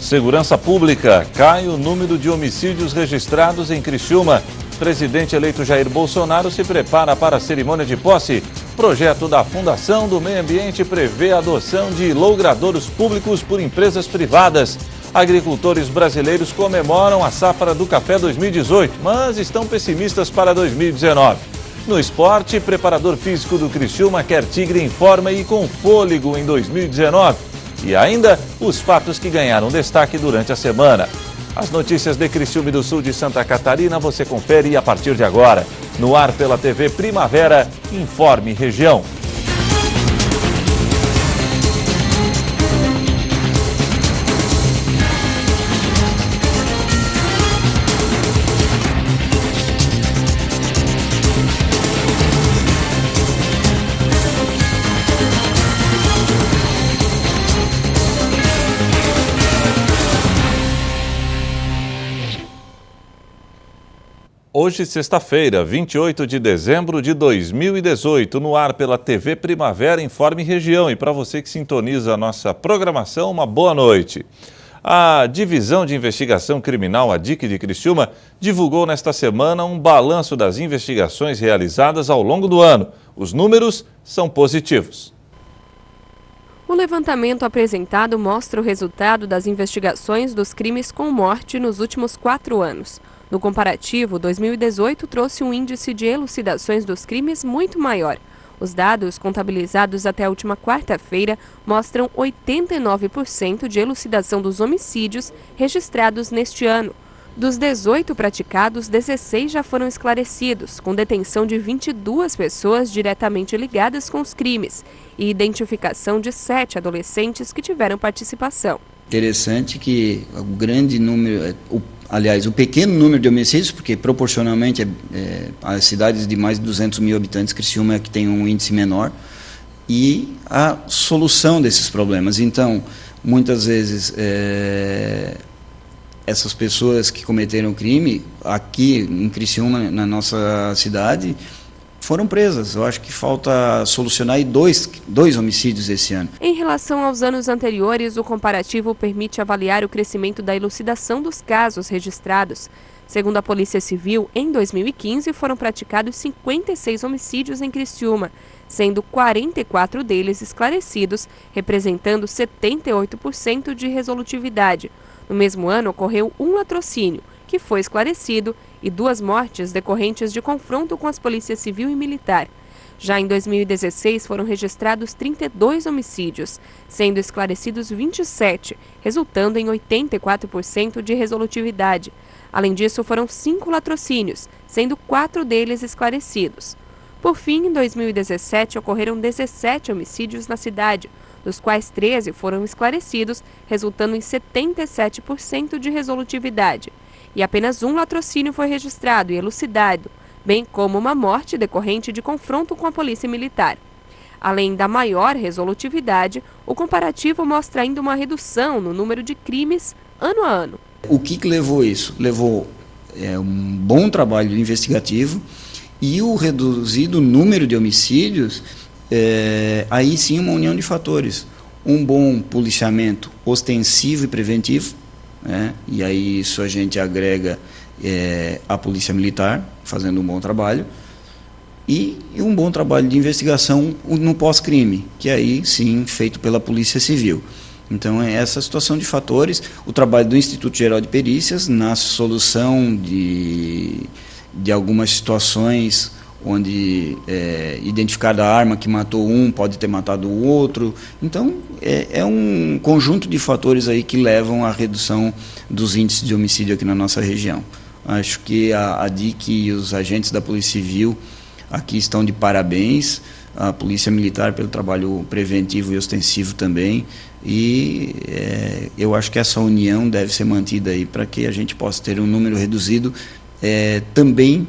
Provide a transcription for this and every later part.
Segurança Pública. Cai o número de homicídios registrados em Criciúma. Presidente eleito Jair Bolsonaro se prepara para a cerimônia de posse. Projeto da Fundação do Meio Ambiente prevê a adoção de logradouros públicos por empresas privadas. Agricultores brasileiros comemoram a safra do café 2018, mas estão pessimistas para 2019. No esporte, preparador físico do Criciúma quer Tigre em forma e com fôlego em 2019. E ainda os fatos que ganharam destaque durante a semana. As notícias de Criciúma e do sul de Santa Catarina você confere a partir de agora. No ar pela TV Primavera, Informe Região. Hoje, sexta-feira, 28 de dezembro de 2018, no ar pela TV Primavera, Informe Região. E para você que sintoniza a nossa programação, uma boa noite. A Divisão de Investigação Criminal, a DIC de Criciúma, divulgou nesta semana um balanço das investigações realizadas ao longo do ano. Os números são positivos. O levantamento apresentado mostra o resultado das investigações dos crimes com morte nos últimos 4 anos. No comparativo, 2018 trouxe um índice de elucidações dos crimes muito maior. Os dados contabilizados até a última quarta-feira mostram 89% de elucidação dos homicídios registrados neste ano. Dos 18 praticados, 16 já foram esclarecidos, com detenção de 22 pessoas diretamente ligadas com os crimes e identificação de 7 adolescentes que tiveram participação. Interessante que o grande número, o pequeno número de homicídios, porque proporcionalmente as cidades de mais de 200 mil habitantes, Criciúma é que tem um índice menor, e a solução desses problemas. Então, muitas vezes, essas pessoas que cometeram crime, aqui em Criciúma, na nossa cidade, foram presas. Eu acho que falta solucionar aí dois homicídios esse ano. Em relação aos anos anteriores, o comparativo permite avaliar o crescimento da elucidação dos casos registrados. Segundo a Polícia Civil, em 2015 foram praticados 56 homicídios em Criciúma, sendo 44 deles esclarecidos, representando 78% de resolutividade. No mesmo ano, ocorreu um latrocínio, que foi esclarecido, e 2 mortes decorrentes de confronto com as polícias civil e militar. Já em 2016 foram registrados 32 homicídios, sendo esclarecidos 27, resultando em 84% de resolutividade. Além disso, foram 5 latrocínios, sendo 4 deles esclarecidos. Por fim, em 2017 ocorreram 17 homicídios na cidade, dos quais 13 foram esclarecidos, resultando em 77% de resolutividade. E apenas um latrocínio foi registrado e elucidado, bem como uma morte decorrente de confronto com a polícia militar. Além da maior resolutividade, o comparativo mostra ainda uma redução no número de crimes ano a ano. O que levou isso? Levou um bom trabalho investigativo e o reduzido número de homicídios, aí sim uma união de fatores. Um bom policiamento ostensivo e preventivo, e aí isso a gente agrega a Polícia Militar, fazendo um bom trabalho, e um bom trabalho de investigação no pós-crime, que aí sim feito pela Polícia Civil. Então é essa situação de fatores, o trabalho do Instituto Geral de Perícias na solução de algumas situações onde identificada a arma que matou um pode ter matado o outro. Então é um conjunto de fatores aí que levam à redução dos índices de homicídio aqui na nossa região. Acho que a DIC e os agentes da Polícia Civil aqui estão de parabéns, a Polícia Militar pelo trabalho preventivo e ostensivo também, e eu acho que essa união deve ser mantida aí para que a gente possa ter um número reduzido também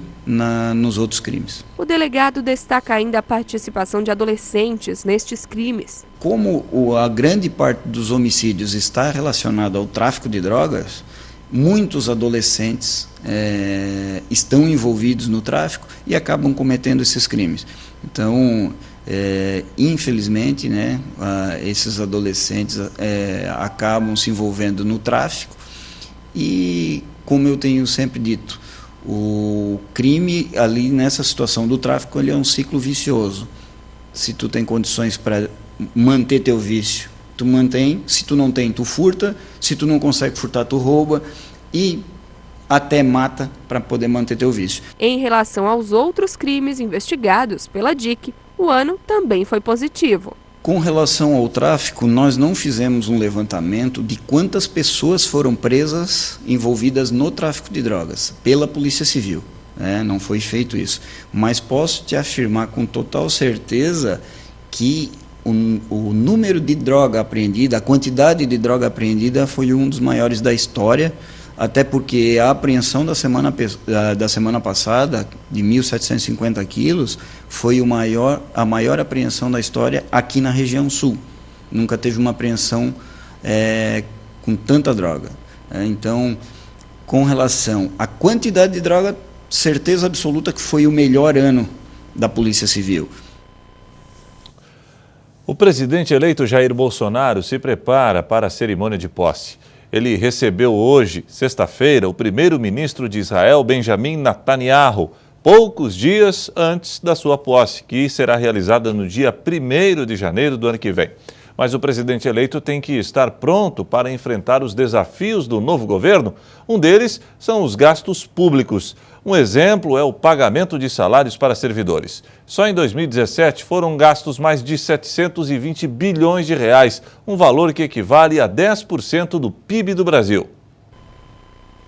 nos outros crimes. O delegado destaca ainda a participação de adolescentes nestes crimes. Como a grande parte dos homicídios está relacionada ao tráfico de drogas, muitos adolescentes estão envolvidos no tráfico e acabam cometendo esses crimes. Então, Infelizmente, né, esses adolescentes acabam se envolvendo no tráfico e, como eu tenho sempre dito, o crime ali nessa situação do tráfico ele é um ciclo vicioso. Se tu tem condições para manter teu vício, tu mantém. Se tu não tem, tu furta. Se tu não consegue furtar, tu rouba e até mata para poder manter teu vício. Em relação aos outros crimes investigados pela DIC, o ano também foi positivo. Com relação ao tráfico, nós não fizemos um levantamento de quantas pessoas foram presas envolvidas no tráfico de drogas pela Polícia Civil. Não foi feito isso. Mas posso te afirmar com total certeza que o número de droga apreendida, a quantidade de droga apreendida foi um dos maiores da história, até porque a apreensão da semana passada, de 1.750 quilos, foi a maior apreensão da história aqui na região sul. Nunca teve uma apreensão com tanta droga. Então, com relação à quantidade de droga, certeza absoluta que foi o melhor ano da Polícia Civil. O presidente eleito Jair Bolsonaro se prepara para a cerimônia de posse. Ele recebeu hoje, sexta-feira, o primeiro-ministro de Israel, Benjamin Netanyahu, poucos dias antes da sua posse, que será realizada no dia 1º de janeiro do ano que vem. Mas o presidente eleito tem que estar pronto para enfrentar os desafios do novo governo. Um deles são os gastos públicos. Um exemplo é o pagamento de salários para servidores. Só em 2017 foram gastos mais de 720 bilhões de reais, um valor que equivale a 10% do PIB do Brasil.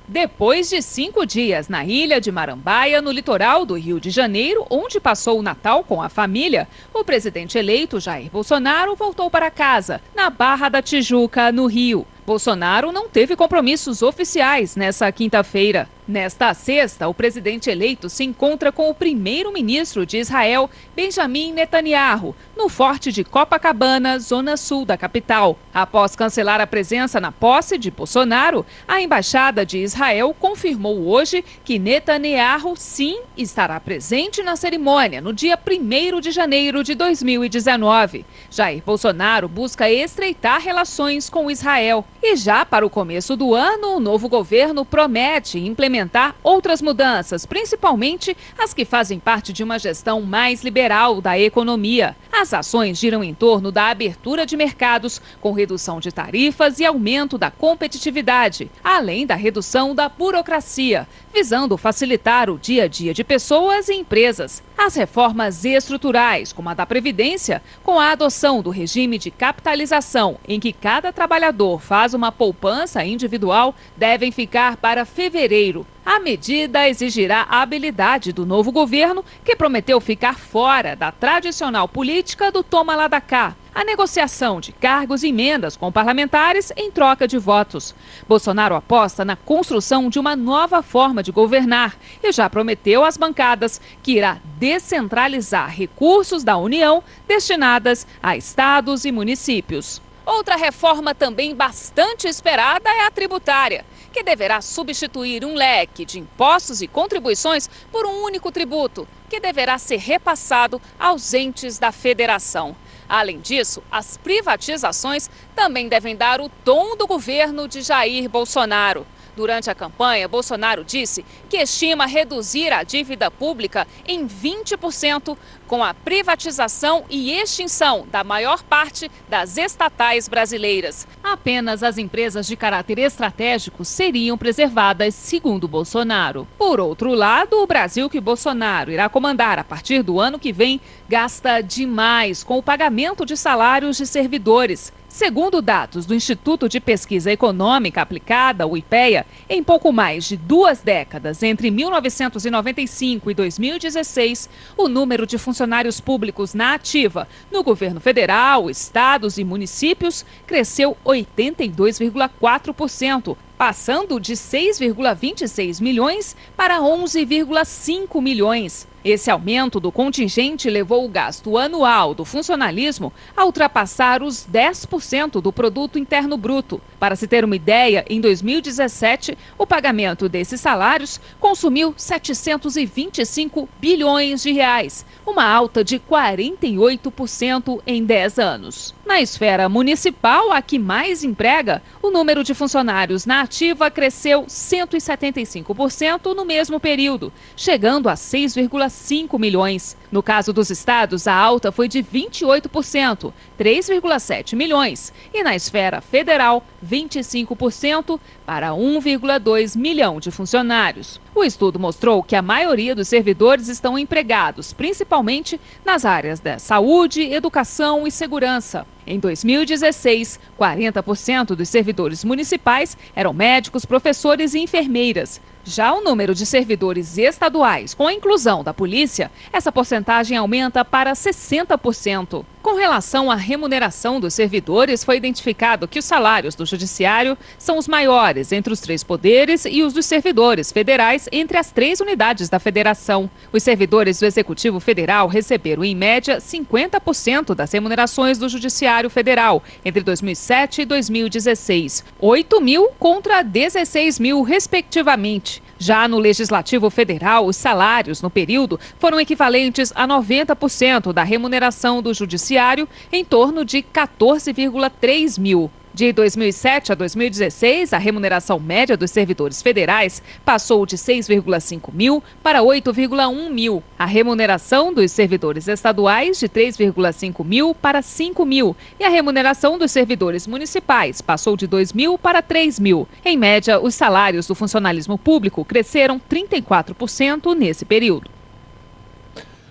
Depois de 5 dias na ilha de Marambaia, no litoral do Rio de Janeiro, onde passou o Natal com a família, o presidente eleito Jair Bolsonaro voltou para casa, na Barra da Tijuca, no Rio. Bolsonaro não teve compromissos oficiais nessa quinta-feira. Nesta sexta, o presidente eleito se encontra com o primeiro-ministro de Israel, Benjamin Netanyahu, no Forte de Copacabana, zona sul da capital. Após cancelar a presença na posse de Bolsonaro, a Embaixada de Israel confirmou hoje que Netanyahu sim estará presente na cerimônia no dia 1º de janeiro de 2019. Jair Bolsonaro busca estreitar relações com Israel. E já para o começo do ano, o novo governo promete implementar outras mudanças, principalmente as que fazem parte de uma gestão mais liberal da economia. As ações giram em torno da abertura de mercados, com redução de tarifas e aumento da competitividade, além da redução da burocracia, visando facilitar o dia a dia de pessoas e empresas. As reformas estruturais, como a da Previdência, com a adoção do regime de capitalização, em que cada trabalhador faz uma poupança individual, devem ficar para fevereiro. A medida exigirá a habilidade do novo governo, que prometeu ficar fora da tradicional política do toma lá da cá, a negociação de cargos e emendas com parlamentares em troca de votos. Bolsonaro aposta na construção de uma nova forma de governar e já prometeu às bancadas que irá descentralizar recursos da União destinadas a estados e municípios. Outra reforma também bastante esperada é a tributária, que deverá substituir um leque de impostos e contribuições por um único tributo, que deverá ser repassado aos entes da federação. Além disso, as privatizações também devem dar o tom do governo de Jair Bolsonaro. Durante a campanha, Bolsonaro disse que estima reduzir a dívida pública em 20% com a privatização e extinção da maior parte das estatais brasileiras. Apenas as empresas de caráter estratégico seriam preservadas, segundo Bolsonaro. Por outro lado, o Brasil que Bolsonaro irá comandar a partir do ano que vem gasta demais com o pagamento de salários de servidores. Segundo dados do Instituto de Pesquisa Econômica Aplicada, o IPEA, em pouco mais de 2 décadas, entre 1995 e 2016, o número de funcionários públicos na ativa no governo federal, estados e municípios cresceu 82,4%, passando de 6,26 milhões para 11,5 milhões. Esse aumento do contingente levou o gasto anual do funcionalismo a ultrapassar os 10% do produto interno bruto. Para se ter uma ideia, em 2017, o pagamento desses salários consumiu 725 bilhões de reais, uma alta de 48% em 10 anos. Na esfera municipal, a que mais emprega, o número de funcionários na ativa cresceu 175% no mesmo período, chegando a 6,5 milhões. No caso dos estados, a alta foi de 28%, 3,7 milhões. E na esfera federal, 25% para 1,2 milhão de funcionários. O estudo mostrou que a maioria dos servidores estão empregados, principalmente nas áreas da saúde, educação e segurança. Em 2016, 40% dos servidores municipais eram médicos, professores e enfermeiras. Já o número de servidores estaduais, com a inclusão da polícia, essa porcentagem aumenta para 60%. Com relação à remuneração dos servidores, foi identificado que os salários do Judiciário são os maiores entre os 3 poderes e os dos servidores federais entre as 3 unidades da Federação. Os servidores do Executivo Federal receberam, em média, 50% das remunerações do Judiciário Federal entre 2007 e 2016. 8 mil contra 16 mil, respectivamente. Já no Legislativo Federal, os salários no período foram equivalentes a 90% da remuneração do Judiciário, em torno de 14,3 mil. De 2007 a 2016, a remuneração média dos servidores federais passou de 6,5 mil para 8,1 mil. A remuneração dos servidores estaduais de 3,5 mil para 5 mil. E a remuneração dos servidores municipais passou de 2 mil para 3 mil. Em média, os salários do funcionalismo público cresceram 34% nesse período.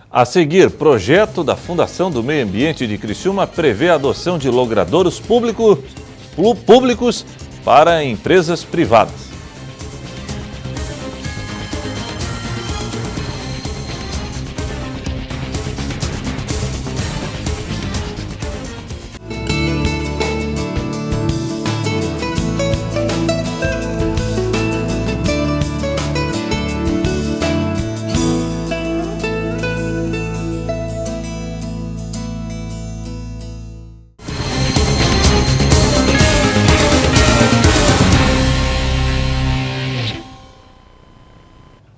A seguir, projeto da Fundação do Meio Ambiente de Criciúma prevê a adoção de logradouros públicos para empresas privadas.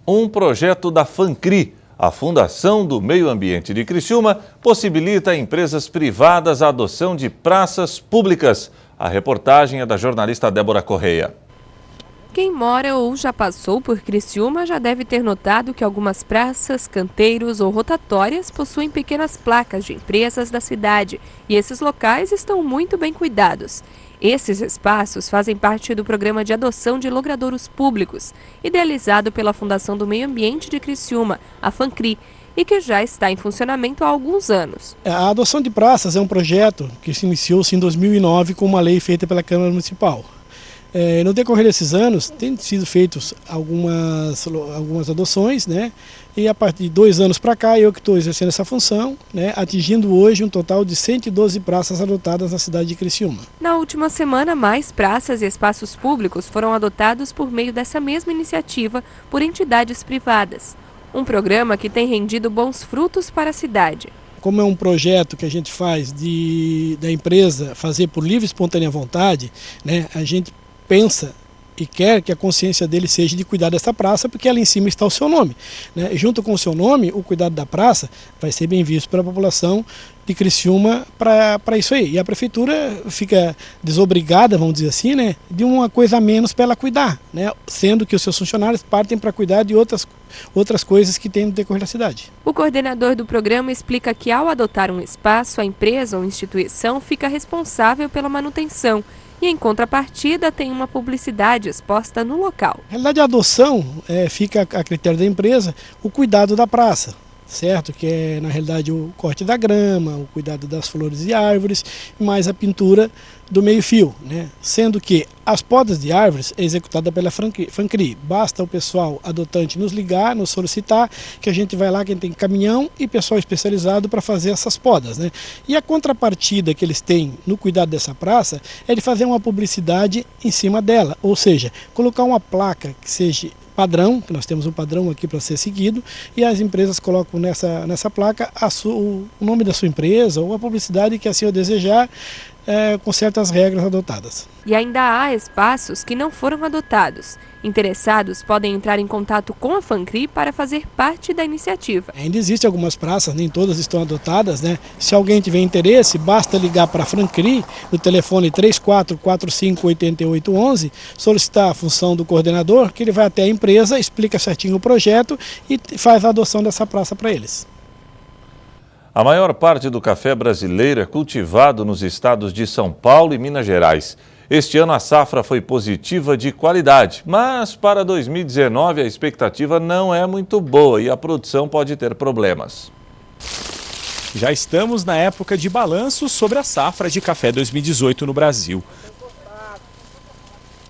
Um projeto da FANCRI, a Fundação do Meio Ambiente de Criciúma, possibilita a empresas privadas a adoção de praças públicas. A reportagem é da jornalista Débora Correia. Quem mora ou já passou por Criciúma já deve ter notado que algumas praças, canteiros ou rotatórias possuem pequenas placas de empresas da cidade e esses locais estão muito bem cuidados. Esses espaços fazem parte do programa de adoção de logradouros públicos, idealizado pela Fundação do Meio Ambiente de Criciúma, a FANCRI, e que já está em funcionamento há alguns anos. A adoção de praças é um projeto que se iniciou-se em 2009 com uma lei feita pela Câmara Municipal. No decorrer desses anos, têm sido feitas algumas adoções, né? E a partir de 2 anos para cá, eu que estou exercendo essa função, né? Atingindo hoje um total de 112 praças adotadas na cidade de Criciúma. Na última semana, mais praças e espaços públicos foram adotados por meio dessa mesma iniciativa por entidades privadas. Um programa que tem rendido bons frutos para a cidade. Como é um projeto que a gente faz da empresa fazer por livre e espontânea vontade, né? A gente pensa e quer que a consciência dele seja de cuidar dessa praça, porque ali em cima está o seu nome, né? E junto com o seu nome, o cuidado da praça vai ser bem visto pela população de Criciúma para isso aí. E a prefeitura fica desobrigada, vamos dizer assim, né, de uma coisa a menos para ela cuidar, né? Sendo que os seus funcionários partem para cuidar de outras coisas que tem no decorrer da cidade. O coordenador do programa explica que ao adotar um espaço, a empresa ou instituição fica responsável pela manutenção. E, em contrapartida, tem uma publicidade exposta no local. Na realidade, a adoção fica a critério da empresa o cuidado da praça, certo? Que é, na realidade, o corte da grama, o cuidado das flores e árvores, mais a pintura do meio-fio, né? Sendo que as podas de árvores é executada pela FANCRI. Basta o pessoal adotante nos ligar, nos solicitar, que a gente vai lá, quem tem caminhão e pessoal especializado para fazer essas podas, né? E a contrapartida que eles têm no cuidado dessa praça é de fazer uma publicidade em cima dela, ou seja, colocar uma placa que seja padrão, que nós temos um padrão aqui para ser seguido, e as empresas colocam nessa placa o nome da sua empresa ou a publicidade que assim eu desejar, com certas regras adotadas. E ainda há espaços que não foram adotados. Interessados podem entrar em contato com a FANCRI para fazer parte da iniciativa. Ainda existem algumas praças, nem todas estão adotadas, né? Se alguém tiver interesse, basta ligar para a FANCRI no telefone 3445-8811, solicitar a função do coordenador, que ele vai até a empresa, explica certinho o projeto e faz a adoção dessa praça para eles. A maior parte do café brasileiro é cultivado nos estados de São Paulo e Minas Gerais. Este ano a safra foi positiva de qualidade, mas para 2019 a expectativa não é muito boa e a produção pode ter problemas. Já estamos na época de balanço sobre a safra de café 2018 no Brasil.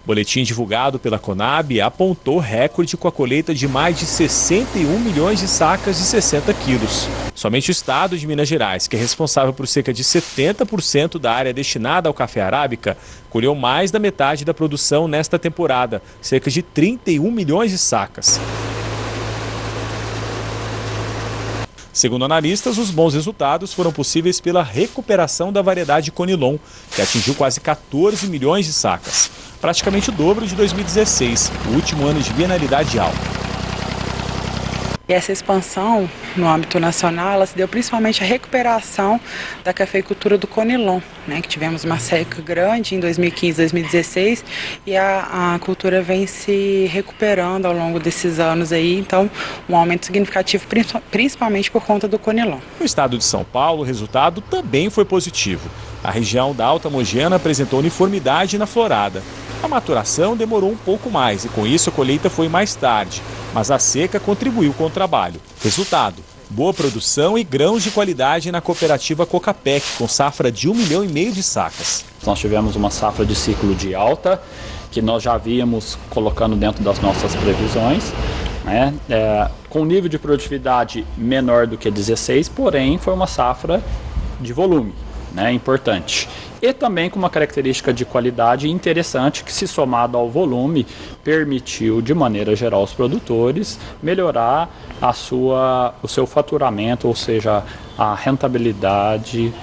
O boletim divulgado pela Conab apontou recorde com a colheita de mais de 61 milhões de sacas de 60 quilos. Somente o estado de Minas Gerais, que é responsável por cerca de 70% da área destinada ao café arábica, colheu mais da metade da produção nesta temporada, cerca de 31 milhões de sacas. Segundo analistas, os bons resultados foram possíveis pela recuperação da variedade Conilon, que atingiu quase 14 milhões de sacas, praticamente o dobro de 2016, o último ano de bienalidade alta. E essa expansão no âmbito nacional, ela se deu principalmente à recuperação da cafeicultura do Conilon, né, que tivemos uma seca grande em 2015, 2016 e a cultura vem se recuperando ao longo desses anos aí, então um aumento significativo principalmente por conta do Conilon. No estado de São Paulo, o resultado também foi positivo. A região da Alta Mogiana apresentou uniformidade na florada. A maturação demorou um pouco mais e com isso a colheita foi mais tarde, mas a seca contribuiu com o trabalho. Resultado: boa produção e grãos de qualidade na cooperativa Cocapec, com safra de 1,5 milhão de sacas. Nós tivemos uma safra de ciclo de alta, que nós já víamos colocando dentro das nossas previsões, né? Com nível de produtividade menor do que 16, porém foi uma safra de volume, né? Importante. E também com uma característica de qualidade interessante que, se somado ao volume, permitiu, de maneira geral, aos produtores melhorar o seu faturamento, ou seja, a rentabilidade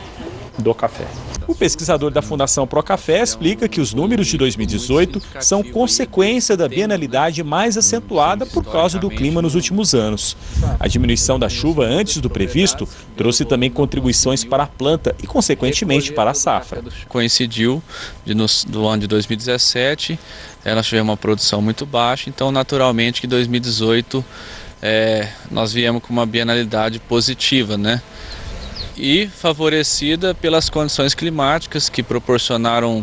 do café. O pesquisador da Fundação Procafé explica que os números de 2018 são consequência da bienalidade mais acentuada por causa do clima nos últimos anos. A diminuição da chuva antes do previsto trouxe também contribuições para a planta e, consequentemente, para a safra. Coincidiu do ano de 2017, nós tivemos uma produção muito baixa, então naturalmente que 2018 nós viemos com uma bienalidade positiva, né? E favorecida pelas condições climáticas que proporcionaram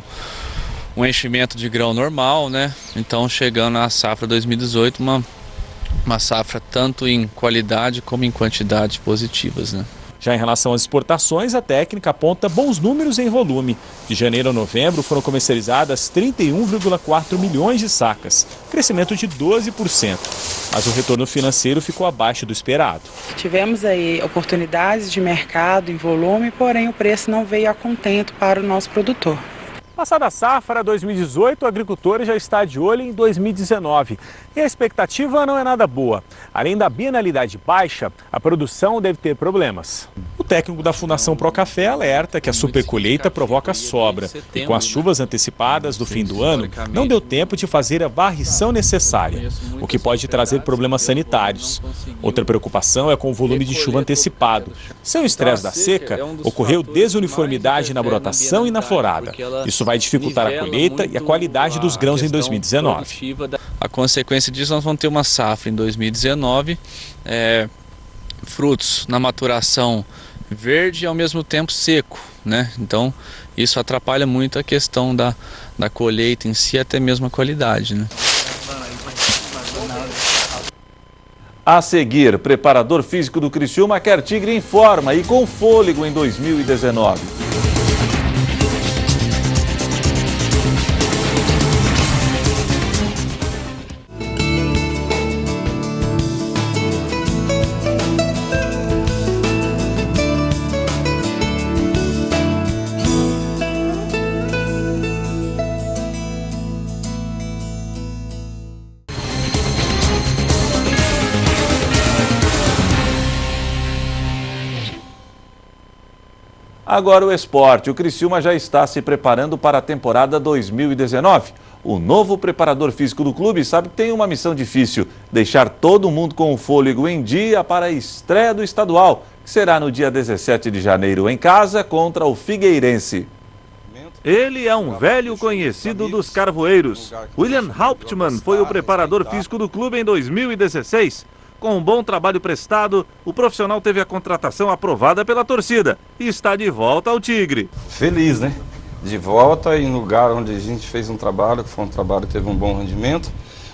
um enchimento de grão normal, né? Então, chegando à safra 2018, uma safra tanto em qualidade como em quantidade positivas, né? Já em relação às exportações, a técnica aponta bons números em volume. De janeiro a novembro foram comercializadas 31,4 milhões de sacas, crescimento de 12%. Mas o retorno financeiro ficou abaixo do esperado. Tivemos aí oportunidades de mercado em volume, porém o preço não veio a contento para o nosso produtor. Passada a safra 2018, o agricultor já está de olho em 2019 e a expectativa não é nada boa. Além da bienalidade baixa, a produção deve ter problemas. O técnico da Fundação Procafé alerta que a supercolheita provoca sobra e com as chuvas antecipadas do fim do ano, não deu tempo de fazer a varrição necessária, o que pode trazer problemas sanitários. Outra preocupação é com o volume de chuva antecipado. Sem o estresse da seca, ocorreu desuniformidade na brotação e na florada. Isso vai dificultar a colheita e a qualidade dos grãos em 2019. A consequência disso, nós vamos ter uma safra em 2019, frutos na maturação verde e ao mesmo tempo seco, né? Então isso atrapalha muito a questão da colheita em si, até mesmo a qualidade, né? A seguir, preparador físico do Criciúma quer Tigre em forma e com fôlego em 2019. Agora o esporte. O Criciúma já está se preparando para a temporada 2019. O novo preparador físico do clube sabe que tem uma missão difícil: deixar todo mundo com o fôlego em dia para a estreia do estadual, que será no dia 17 de janeiro em casa contra o Figueirense. Ele é um velho conhecido dos carvoeiros. William Hauptmann foi o preparador físico do clube em 2016. Com um bom trabalho prestado, o profissional teve a contratação aprovada pela torcida e está de volta ao Tigre. Feliz, né? De volta em um lugar onde a gente fez um trabalho, que foi um trabalho que teve um bom rendimento,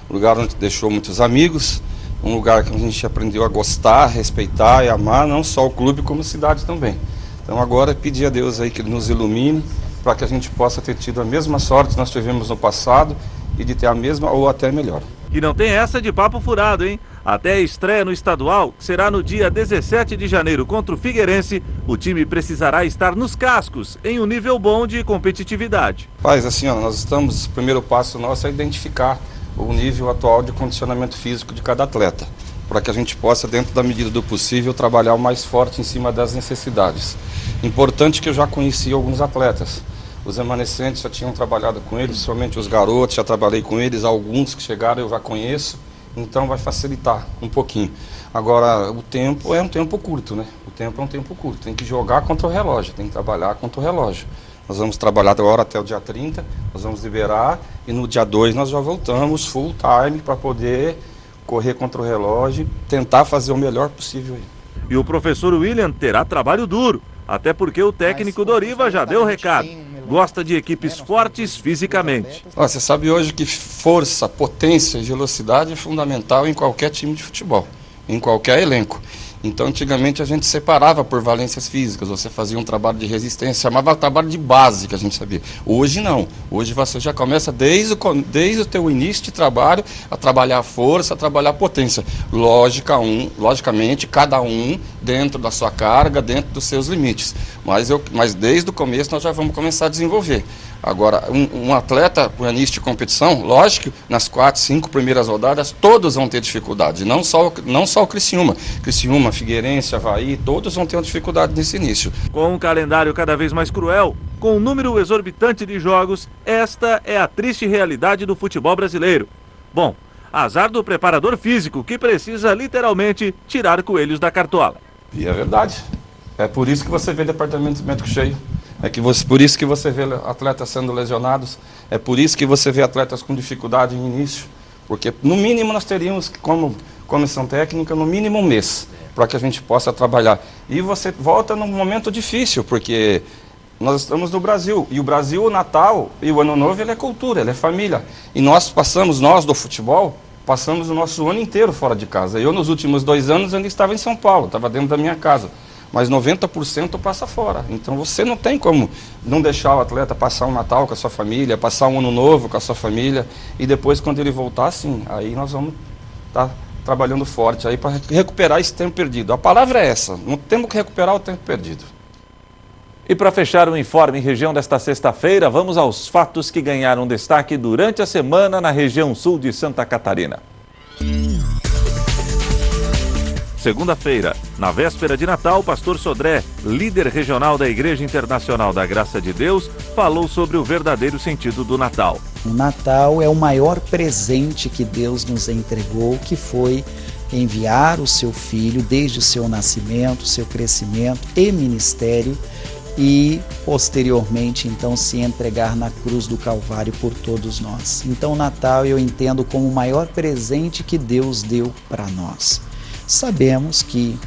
um lugar onde deixou muitos amigos, um lugar que a gente aprendeu a gostar, respeitar e amar, não só o clube como a cidade também. Então agora pedir a Deus aí que Ele nos ilumine para que a gente possa ter tido a mesma sorte que nós tivemos no passado e de ter a mesma ou até melhor. E não tem essa de papo furado, hein? Até a estreia no estadual, que será no dia 17 de janeiro contra o Figueirense, o time precisará estar nos cascos, em um nível bom de competitividade. Mas assim, o primeiro passo nosso é identificar o nível atual de condicionamento físico de cada atleta, para que a gente possa, dentro da medida do possível, trabalhar o mais forte em cima das necessidades. Importante que eu já conheci alguns atletas. Os remanescentes já tinham trabalhado com eles, somente os garotos, já trabalhei com eles, alguns que chegaram eu já conheço, então vai facilitar um pouquinho. Agora, o tempo é um tempo curto, né? O tempo é um tempo curto, tem que jogar contra o relógio, tem que trabalhar contra o relógio. Nós vamos trabalhar agora até o dia 30, nós vamos liberar e no dia 2 nós já voltamos full time para poder correr contra o relógio e tentar fazer o melhor possível. E o professor William terá trabalho duro, até porque o técnico Doriva já deu o recado. Gosta de equipes fortes fisicamente. Você sabe hoje que força, potência e velocidade é fundamental em qualquer time de futebol, em qualquer elenco. Então, antigamente a gente separava por valências físicas, você fazia um trabalho de resistência, chamava trabalho de base, que a gente sabia. Hoje não, hoje você já começa desde o teu início de trabalho a trabalhar força, a trabalhar potência. Logicamente, cada um dentro da sua carga, dentro dos seus limites. Mas desde o começo nós já vamos começar a desenvolver. Agora, um atleta com início de competição, lógico, nas 4, 5 primeiras rodadas, todos vão ter dificuldade, não só o Criciúma. Criciúma, Figueirense, Avaí, todos vão ter uma dificuldade nesse início. Com um calendário cada vez mais cruel, com um número exorbitante de jogos, esta é a triste realidade do futebol brasileiro. Bom, azar do preparador físico, que precisa literalmente tirar coelhos da cartola. E é verdade. É por isso que você vê departamento médico cheio. Por isso que você vê atletas sendo lesionados, é por isso que você vê atletas com dificuldade no início, porque no mínimo nós teríamos, como comissão técnica, no mínimo um mês, para que a gente possa trabalhar. E você volta num momento difícil, porque nós estamos no Brasil, e o Brasil, o Natal e o Ano Novo, ele é cultura, ele é família. E nós do futebol, passamos o nosso ano inteiro fora de casa. Eu, nos últimos 2 anos, ainda estava em São Paulo, estava dentro da minha casa. Mas 90% passa fora. Então você não tem como não deixar o atleta passar um Natal com a sua família, passar um Ano Novo com a sua família, e depois, quando ele voltar, sim, aí nós vamos estar trabalhando forte aí para recuperar esse tempo perdido. A palavra é essa, não temos que recuperar o tempo perdido. E para fechar o informe em região desta sexta-feira, vamos aos fatos que ganharam destaque durante a semana na região sul de Santa Catarina. Segunda-feira, na véspera de Natal, o pastor Sodré, líder regional da Igreja Internacional da Graça de Deus, falou sobre o verdadeiro sentido do Natal. O Natal é o maior presente que Deus nos entregou, que foi enviar o seu Filho desde o seu nascimento, seu crescimento e ministério, e posteriormente então se entregar na cruz do Calvário por todos nós. Então o Natal eu entendo como o maior presente que Deus deu para nós. Sabemos que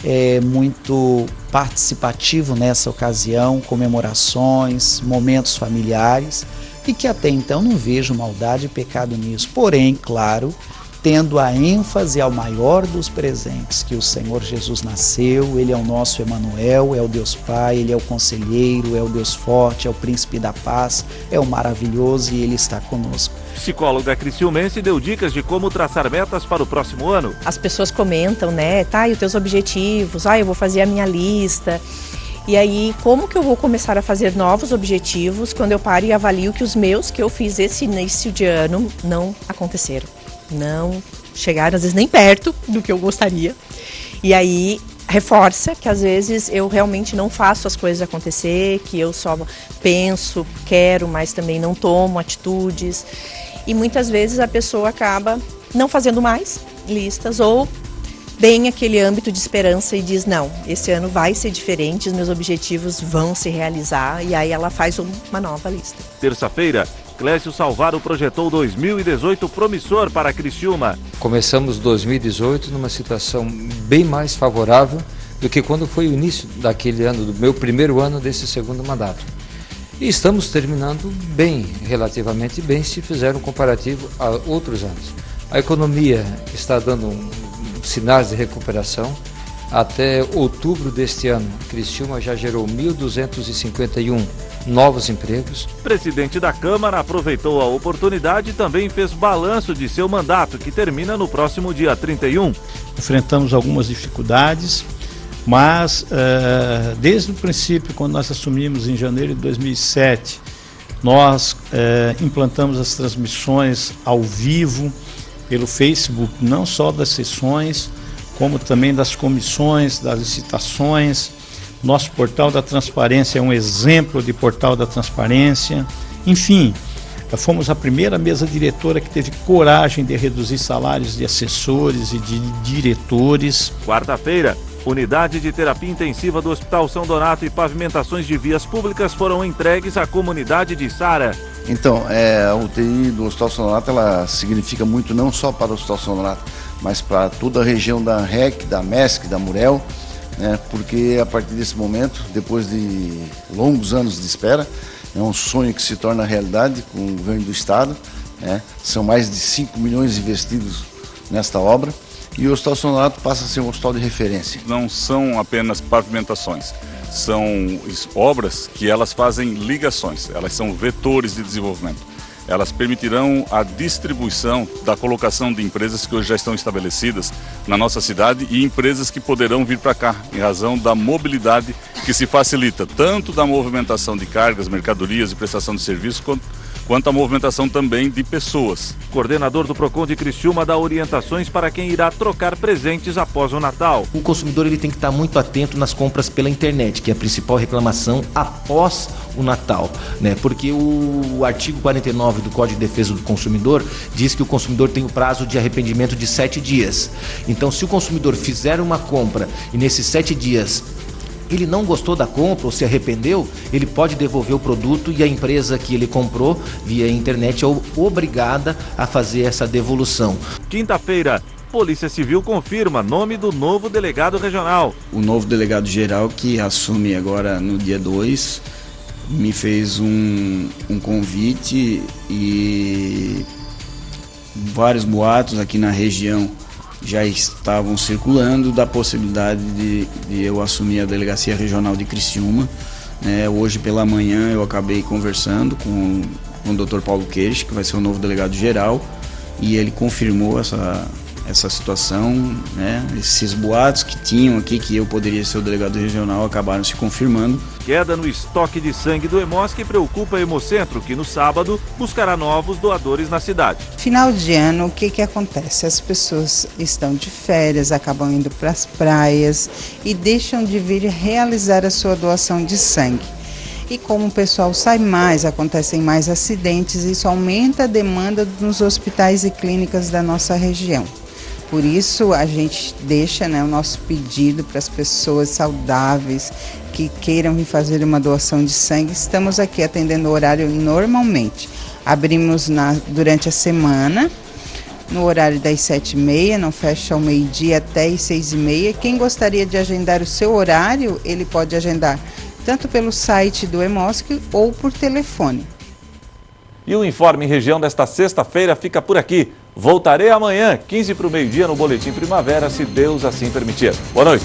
é muito participativo nessa ocasião, comemorações, momentos familiares, e que até então não vejo maldade e pecado nisso. Porém, claro, tendo a ênfase ao maior dos presentes, que o Senhor Jesus nasceu, Ele é o nosso Emanuel, é o Deus Pai, Ele é o Conselheiro, é o Deus Forte, é o Príncipe da Paz, é o Maravilhoso e Ele está conosco. Psicóloga criciumense deu dicas de como traçar metas para o próximo ano. As pessoas comentam, né, e os teus objetivos, eu vou fazer a minha lista. E aí, como que eu vou começar a fazer novos objetivos quando eu paro e avalio que os meus que eu fiz esse início de ano não aconteceram? Não chegaram, às vezes, nem perto do que eu gostaria. E aí, reforça que às vezes eu realmente não faço as coisas acontecer, que eu só penso, quero, mas também não tomo atitudes. E muitas vezes a pessoa acaba não fazendo mais listas ou tem aquele âmbito de esperança e diz, não, esse ano vai ser diferente, os meus objetivos vão se realizar, e aí ela faz uma nova lista. Terça-feira, Clécio Salvaro projetou 2018 promissor para Criciúma. Começamos 2018 numa situação bem mais favorável do que quando foi o início daquele ano, do meu primeiro ano desse segundo mandato. E estamos terminando bem, relativamente bem, se fizer um comparativo a outros anos. A economia está dando sinais de recuperação. Até outubro deste ano, Criciúma já gerou 1.251 novos empregos. O presidente da Câmara aproveitou a oportunidade e também fez balanço de seu mandato, que termina no próximo dia 31. Enfrentamos algumas dificuldades, mas desde o princípio, quando nós assumimos em janeiro de 2007, nós implantamos as transmissões ao vivo pelo Facebook, não só das sessões, como também das comissões, das licitações. Nosso portal da transparência é um exemplo de portal da transparência. Enfim, fomos a primeira mesa diretora que teve coragem de reduzir salários de assessores e de diretores. Quarta-feira, unidade de terapia intensiva do Hospital São Donato e pavimentações de vias públicas foram entregues à comunidade de Sara. Então, a UTI do Hospital São Donato, ela significa muito não só para o Hospital São Donato, mas para toda a região da REC, da MESC, da Murel, né? Porque a partir desse momento, depois de longos anos de espera, é um sonho que se torna realidade com o governo do Estado, né? São mais de 5 milhões investidos nesta obra e o Hospital São Donato passa a ser um hospital de referência. Não são apenas pavimentações, são obras que elas fazem ligações, elas são vetores de desenvolvimento. Elas permitirão a distribuição da colocação de empresas que hoje já estão estabelecidas na nossa cidade e empresas que poderão vir para cá, em razão da mobilidade que se facilita, tanto da movimentação de cargas, mercadorias e prestação de serviços, quanto a movimentação também de pessoas. O coordenador do PROCON de Criciúma dá orientações para quem irá trocar presentes após o Natal. O consumidor ele tem que estar muito atento nas compras pela internet, que é a principal reclamação após o Natal, né? Porque o artigo 49 do Código de Defesa do Consumidor diz que o consumidor tem o prazo de arrependimento de 7 dias. Então, se o consumidor fizer uma compra e nesses 7 dias ele não gostou da compra ou se arrependeu, ele pode devolver o produto e a empresa que ele comprou via internet é obrigada a fazer essa devolução. Quinta-feira, Polícia Civil confirma nome do novo delegado regional. O novo delegado geral, que assume agora no dia 2, me fez um convite e vários boatos aqui na região já estavam circulando da possibilidade de eu assumir a Delegacia Regional de Criciúma. Hoje pela manhã eu acabei conversando com o Dr. Paulo Queiroz, que vai ser o novo delegado geral, e ele confirmou essa situação, né? Esses boatos que tinham aqui que eu poderia ser o delegado regional acabaram se confirmando. Queda no estoque de sangue do Hemosc preocupa a Hemocentro, que no sábado buscará novos doadores na cidade. Final de ano, o que acontece? As pessoas estão de férias, acabam indo para as praias e deixam de vir realizar a sua doação de sangue. E como o pessoal sai mais, acontecem mais acidentes, isso aumenta a demanda nos hospitais e clínicas da nossa região. Por isso, a gente deixa, o nosso pedido para as pessoas saudáveis que queiram vir fazer uma doação de sangue. Estamos aqui atendendo o horário normalmente. Abrimos durante a semana, no horário das 7h30, não fecha ao meio-dia até as 6h30. Quem gostaria de agendar o seu horário, ele pode agendar tanto pelo site do Hemosc ou por telefone. E o Informe Região desta sexta-feira fica por aqui. Voltarei amanhã, 15 para o meio-dia, no Boletim Primavera, se Deus assim permitir. Boa noite.